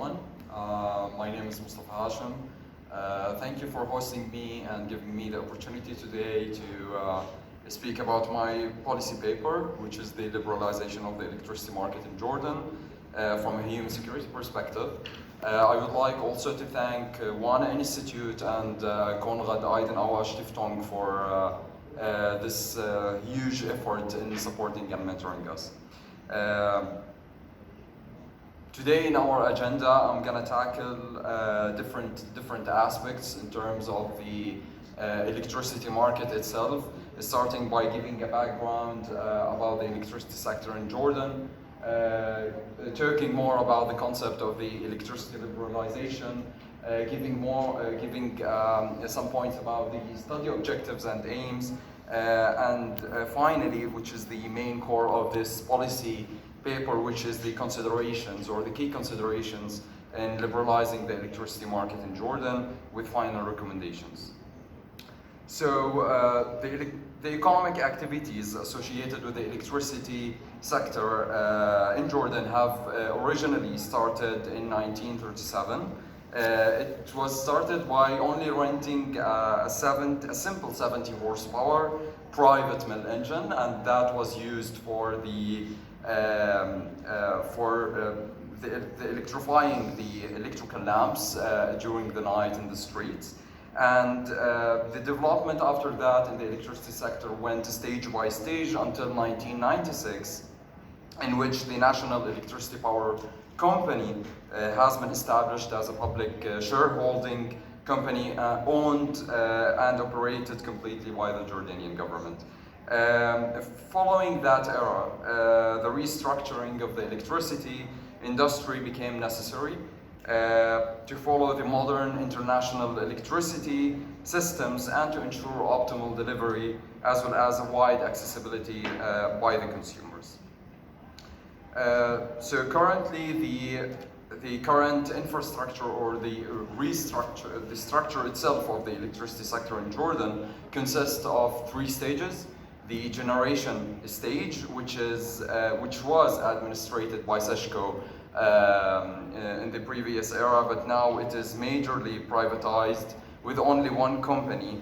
everyone. My name is Mustafa Hashem. Thank you for hosting me and giving me the opportunity today to speak about my policy paper, which is the liberalization of the electricity market in Jordan from a human security perspective. I would like also to thank WANA Institute and Konrad Adenauer Stiftung for this huge effort in supporting and mentoring us. Today in our agenda, I'm going to tackle different aspects in terms of the electricity market itself, starting by giving a background about the electricity sector in Jordan, talking more about the concept of the electricity liberalization, giving some points about the study objectives and aims, and finally, which is the main core of this policy paper, which is the considerations or the key considerations in liberalizing the electricity market in Jordan with final recommendations. So the economic activities associated with the electricity sector in Jordan have originally started in 1937. It was started by only renting a simple 70 horsepower private mill engine, and that was used for the electrifying the electrical lamps during the night in the streets. And the development after that in the electricity sector went stage by stage until 1996, in which the National Electricity Power Company has been established as a public shareholding company owned and operated completely by the Jordanian government. Following that era, the restructuring of the electricity industry became necessary to follow the modern international electricity systems and to ensure optimal delivery as well as a wide accessibility by the consumers. So currently the current infrastructure or the structure itself of the electricity sector in Jordan consists of 3 stages. The generation stage, which was administrated by SESCO in the previous era, but now it is majorly privatized with only one company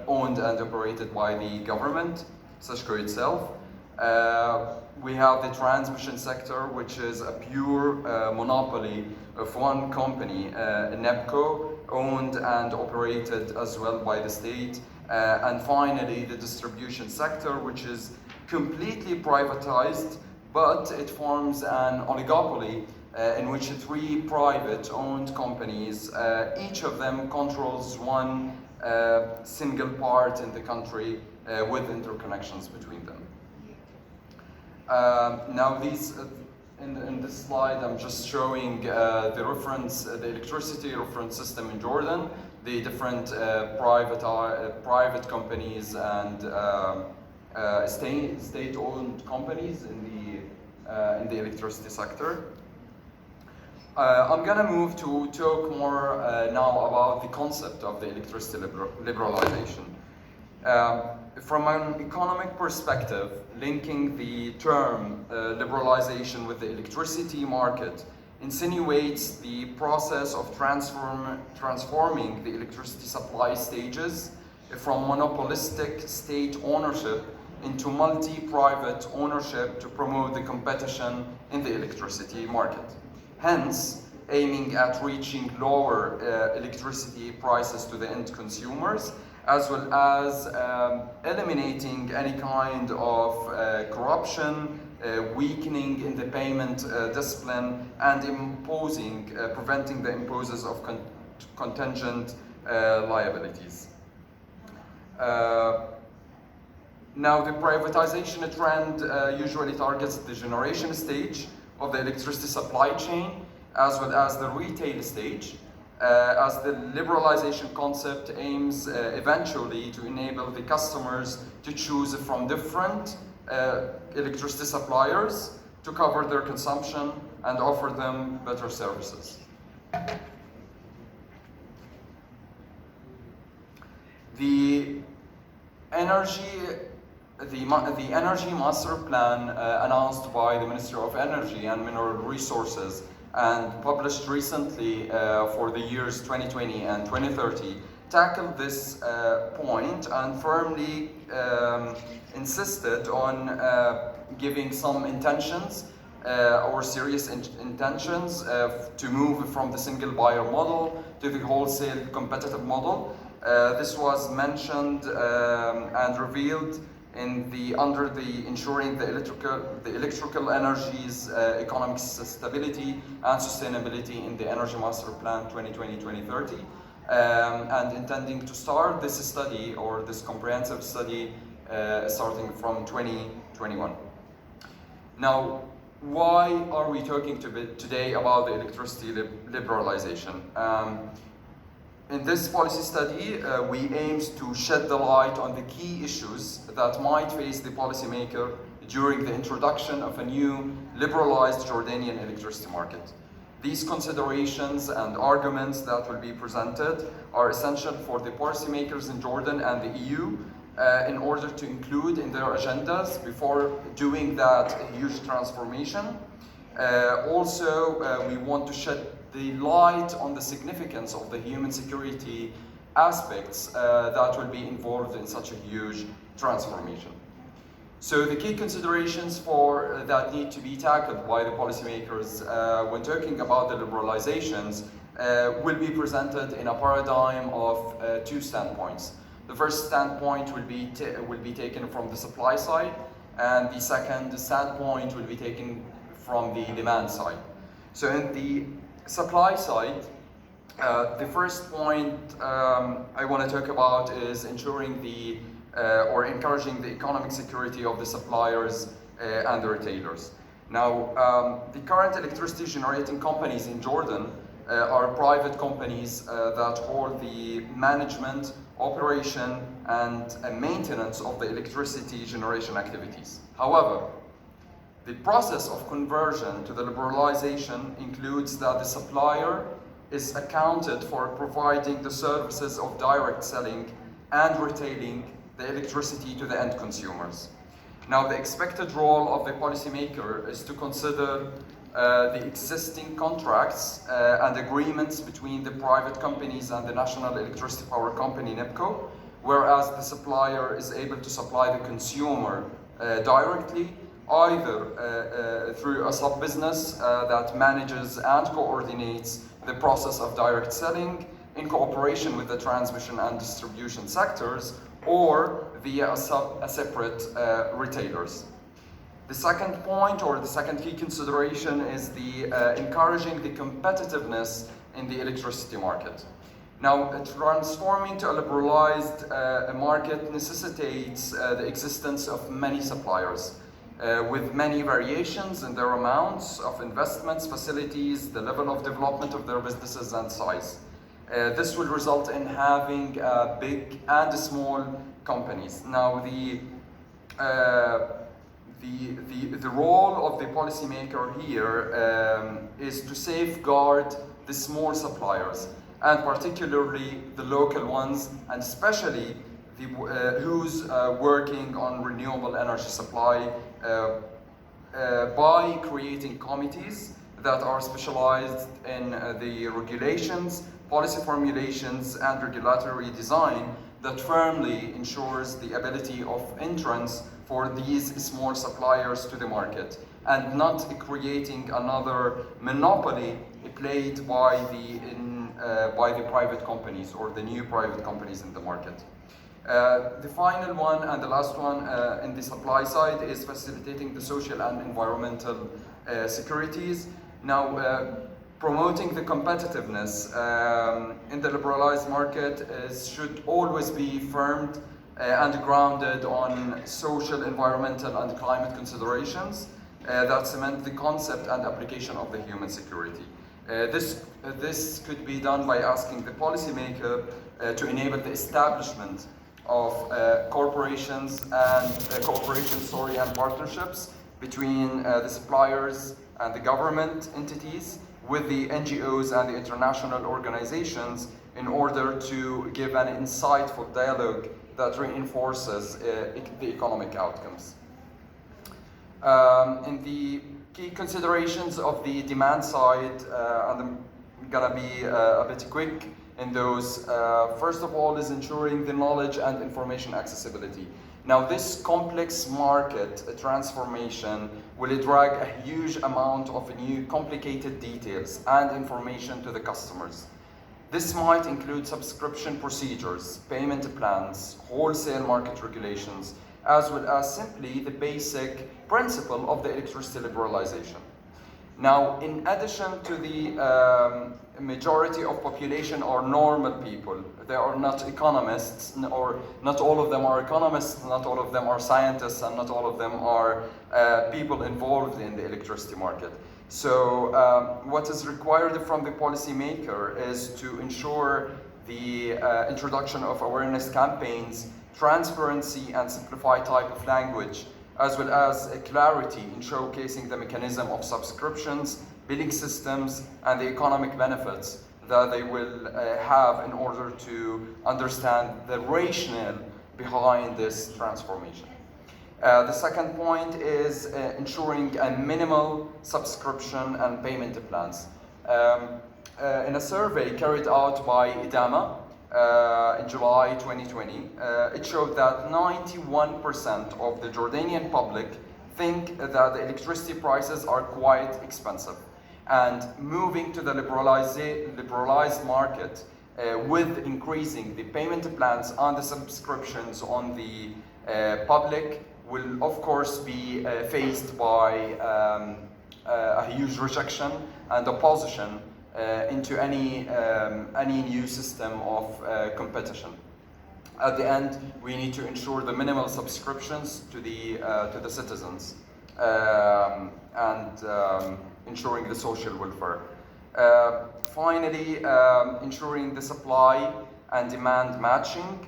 owned and operated by the government, SESCO itself. We have the transmission sector, which is a pure monopoly of one company, NEPCO, owned and operated as well by the state. And finally, the distribution sector, which is completely privatized, but it forms an oligopoly in which 3 private-owned companies, each of them controls one single part in the country with interconnections between them. Now, in this slide, I'm just showing the electricity reference system in Jordan, the different private companies and state-owned companies in the electricity sector. I'm gonna move to talk more now about the concept of the electricity liberalization. From an economic perspective, linking the term liberalization with the electricity market insinuates the process of transforming the electricity supply stages from monopolistic state ownership into multi-private ownership to promote the competition in the electricity market. Hence, aiming at reaching lower electricity prices to the end consumers, as well as eliminating any kind of corruption, weakening in the payment discipline, and preventing the imposes of contingent liabilities. Now, the privatization trend usually targets the generation stage of the electricity supply chain, as well as the retail stage, as the liberalization concept aims eventually to enable the customers to choose from different electricity suppliers to cover their consumption and offer them better services. The Energy Master Plan announced by the Ministry of Energy and Mineral Resources and published recently for the years 2020 and 2030, tackled this point and firmly insisted on giving some intentions or serious intentions to move from the single buyer model to the wholesale competitive model. This was mentioned and revealed under the ensuring the electrical energy's economic stability and sustainability in the Energy Master Plan 2020-2030, and intending to start this study or this comprehensive study starting from 2021. Now, why are we talking today about the electricity liberalization? In this policy study, we aim to shed the light on the key issues that might face the policymaker during the introduction of a new liberalized Jordanian electricity market. These considerations and arguments that will be presented are essential for the policymakers in Jordan and the EU in order to include in their agendas before doing that huge transformation. Also, we want to shed the light on the significance of the human security aspects that will be involved in such a huge transformation. So the key considerations for that need to be tackled by the policymakers when talking about the liberalizations will be presented in a paradigm of two standpoints. The first standpoint will be taken from the supply side, and the second standpoint will be taken from the demand side. So in the supply side, the first point I want to talk about is ensuring or encouraging the economic security of the suppliers and the retailers. Now, the current electricity generating companies in Jordan are private companies that hold the management, operation, and maintenance of the electricity generation activities. However, the process of conversion to the liberalization includes that the supplier is accounted for providing the services of direct selling and retailing the electricity to the end consumers. Now, the expected role of the policymaker is to consider the existing contracts and agreements between the private companies and the National Electricity Power Company, NEPCO, whereas the supplier is able to supply the consumer directly, either through a sub-business that manages and coordinates the process of direct selling in cooperation with the transmission and distribution sectors, or via a separate retailers. The second point, or the second key consideration, is the encouraging the competitiveness in the electricity market. Now, transforming to a liberalized market necessitates the existence of many suppliers with many variations in their amounts of investments, facilities, the level of development of their businesses and size. This will result in having big and small companies. Now, the role of the policymaker here is to safeguard the small suppliers, and particularly the local ones, and especially who's working on renewable energy supply by creating committees that are specialized in the regulations, policy formulations, and regulatory design that firmly ensures the ability of entrance for these small suppliers to the market, and not creating another monopoly played by the private companies or the new private companies in the market. The final one and the last one in the supply side is facilitating the social and environmental securities. Now, promoting the competitiveness in the liberalized market should always be firmed and grounded on social, environmental, and climate considerations that cement the concept and application of the human security. This could be done by asking the policymaker to enable the establishment of corporations and and partnerships between the suppliers and the government entities with the NGOs and the international organizations in order to give an insightful dialogue that reinforces the economic outcomes. In the key considerations of the demand side, and I'm gonna be a bit quick in those. First of all is ensuring the knowledge and information accessibility. Now this complex market transformation will drag a huge amount of new complicated details and information to the customers. This might include subscription procedures, payment plans, wholesale market regulations, as well as simply the basic principle of the electricity liberalization. Now, in addition to the majority of population are normal people. They are not economists, or not all of them are economists, not all of them are scientists, and not all of them are people involved in the electricity market. So what is required from the policymaker is to ensure the introduction of awareness campaigns, transparency and simplified type of language, as well as clarity in showcasing the mechanism of subscriptions, billing systems, and the economic benefits that they will have in order to understand the rationale behind this transformation. The second point is ensuring a minimal subscription and payment plans. In a survey carried out by IDAMA in July 2020, it showed that 91% of the Jordanian public think that the electricity prices are quite expensive. And moving to the liberalized market with increasing the payment plans and the subscriptions on the public will of course be faced by a huge rejection and opposition into any new system of competition. At the end, we need to ensure the minimal subscriptions to the citizens and ensuring the social welfare. Finally, ensuring the supply and demand matching.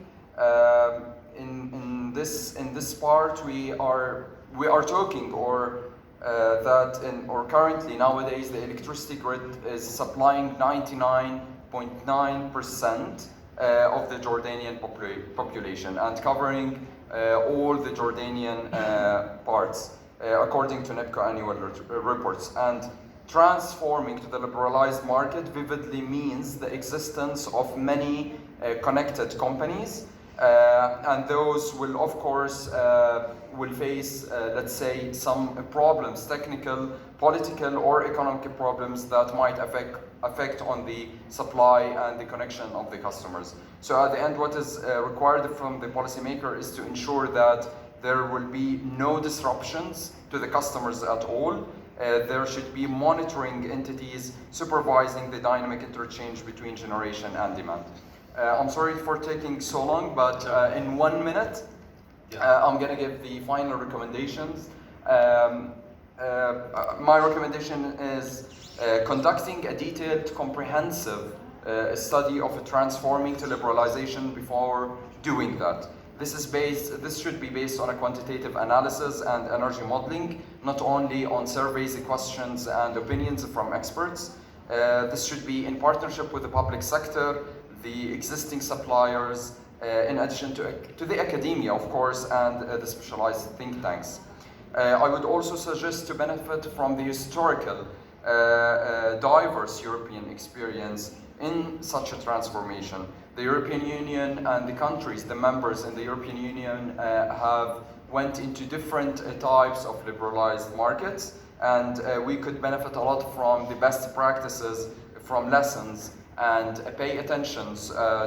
In this part, we are talking currently nowadays the electricity grid is supplying 99.9% of the Jordanian population and covering all the Jordanian parts according to NEPCO annual reports. And transforming to the liberalized market vividly means the existence of many connected companies, and those will of course will face let's say some problems, technical, political or economic problems that might affect on the supply and the connection of the customers. So at the end, what is required from the policymaker is to ensure that there will be no disruptions to the customers at all. There should be monitoring entities supervising the dynamic interchange between generation and demand. I'm sorry for taking so long, but in 1 minute, I'm going to give the final recommendations. My recommendation is conducting a detailed, comprehensive study of transforming to liberalization before doing that. This should be based on a quantitative analysis and energy modeling, not only on surveys, questions, and opinions from experts. This should be in partnership with the public sector, the existing suppliers, in addition to the academia, of course, and the specialized think tanks. I would also suggest to benefit from the historical, diverse European experience in such a transformation. The European Union and the countries, the members in the European Union have went into different types of liberalized markets, and we could benefit a lot from the best practices, from lessons, and pay attention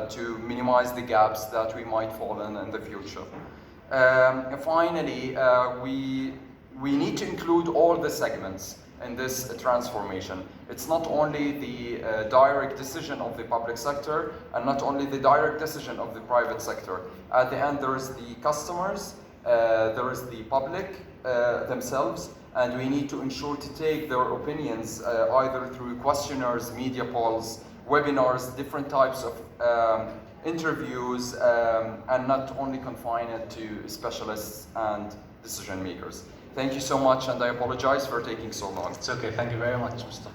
to minimize the gaps that we might fall in the future. Finally, we need to include all the segments in this transformation. It's not only the direct decision of the public sector and not only the direct decision of the private sector. At the end, there is the customers, there is the public themselves, and we need to ensure to take their opinions either through questionnaires, media polls, webinars, different types of interviews, and not only confine it to specialists and decision makers. Thank you so much, and I apologize for taking so long. It's okay. Thank you very much, Mustafa.